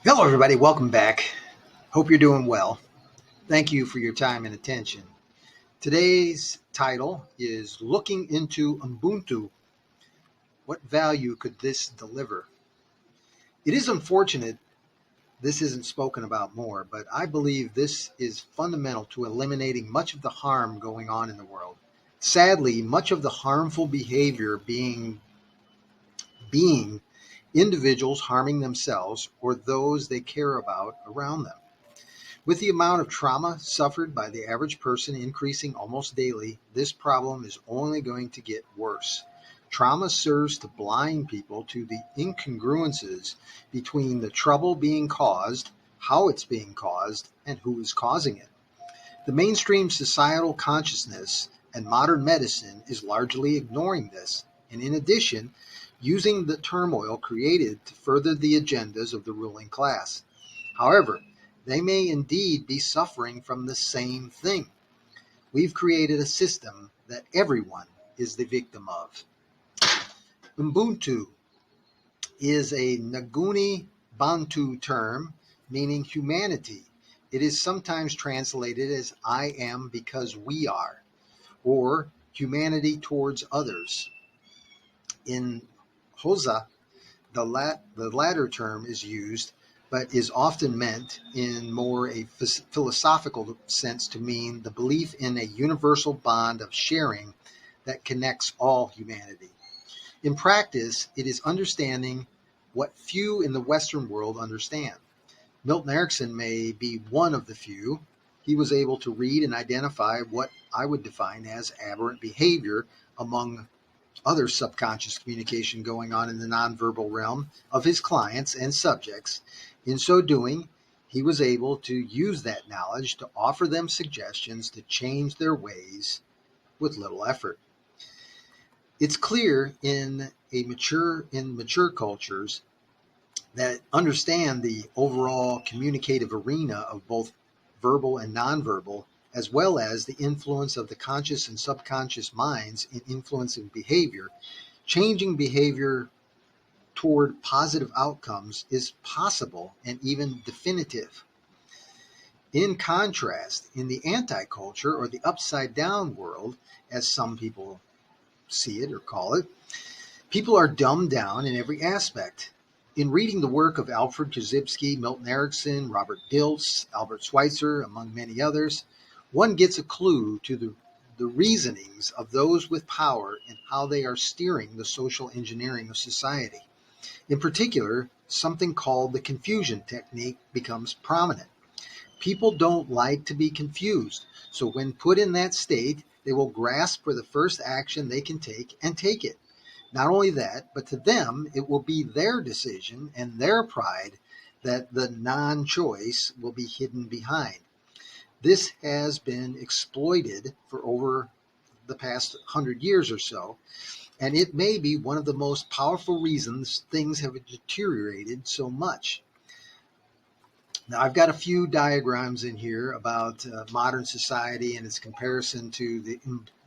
Hello, everybody. Welcome back. Hope you're doing well. Thank you for your time and attention. Today's title is Looking into Ubuntu. What value could this deliver? It is unfortunate this isn't spoken about more, but I believe this is fundamental to eliminating much of the harm going on in the world. Sadly, much of the harmful behavior being individuals harming themselves or those they care about around them. With the amount of trauma suffered by the average person increasing almost daily, this problem is only going to get worse. Trauma serves to blind people to the incongruences between the trouble being caused, how it's being caused, and who is causing it. The mainstream societal consciousness and modern medicine is largely ignoring this, and in addition, using the turmoil created to further the agendas of the ruling class. However, they may indeed be suffering from the same thing. We've created a system that everyone is the victim of. Ubuntu is a Nguni Bantu term meaning humanity. It is sometimes translated as I am because we are, or humanity towards others. In Xhosa, the latter term is used, but is often meant in more a philosophical sense to mean the belief in a universal bond of sharing that connects all humanity. In practice, it is understanding what few in the Western world understand. Milton Erickson may be one of the few. He was able to read and identify what I would define as aberrant behavior among other subconscious communication going on in the nonverbal realm of his clients and subjects. In so doing, he was able to use that knowledge to offer them suggestions to change their ways with little effort. It's clear in mature cultures that understand the overall communicative arena of both verbal and nonverbal, as well as the influence of the conscious and subconscious minds in influencing behavior. Changing behavior toward positive outcomes is possible and even definitive. In contrast, in the anti-culture or the upside down world, as some people see it or call it, people are dumbed down in every aspect. In reading the work of Alfred Korzybski, Milton Erickson, Robert Dilts, Albert Schweitzer, among many others, one gets a clue to the reasonings of those with power and how they are steering the social engineering of society. In particular, something called the confusion technique becomes prominent. People don't like to be confused, so when put in that state, they will grasp for the first action they can take and take it. Not only that, but to them, it will be their decision and their pride that the non-choice will be hidden behind. This has been exploited for over the past 100 years or so, and it may be one of the most powerful reasons things have deteriorated so much. Now, I've got a few diagrams in here about modern society and its comparison to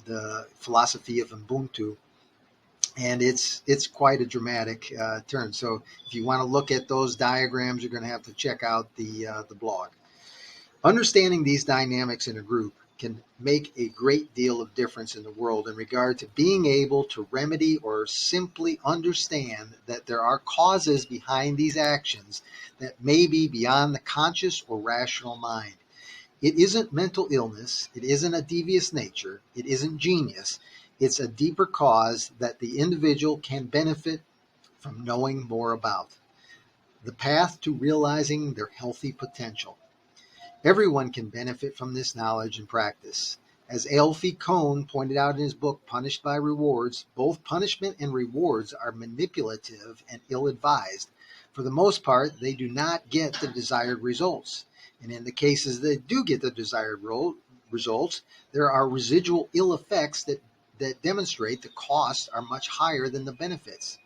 the philosophy of Ubuntu, and it's quite a dramatic turn. So, if you want to look at those diagrams, you're going to have to check out the blog. Understanding these dynamics in a group can make a great deal of difference in the world in regard to being able to remedy or simply understand that there are causes behind these actions that may be beyond the conscious or rational mind. It isn't mental illness, it isn't a devious nature, it isn't genius. It's a deeper cause that the individual can benefit from knowing more about. The path to realizing their healthy potential. Everyone can benefit from this knowledge and practice. As Alfie Kohn pointed out in his book, Punished by Rewards, both punishment and rewards are manipulative and ill-advised. For the most part, they do not get the desired results. And in the cases that do get the desired results, there are residual ill effects that demonstrate the costs are much higher than the benefits.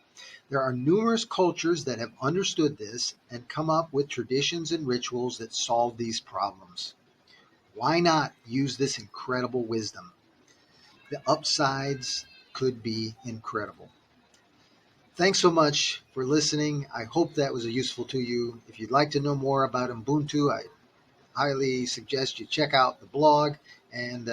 There are numerous cultures that have understood this and come up with traditions and rituals that solve these problems. Why not use this incredible wisdom? The upsides could be incredible. Thanks so much for listening. I hope that was useful to you. If you'd like to know more about Ubuntu, I highly suggest you check out the blog and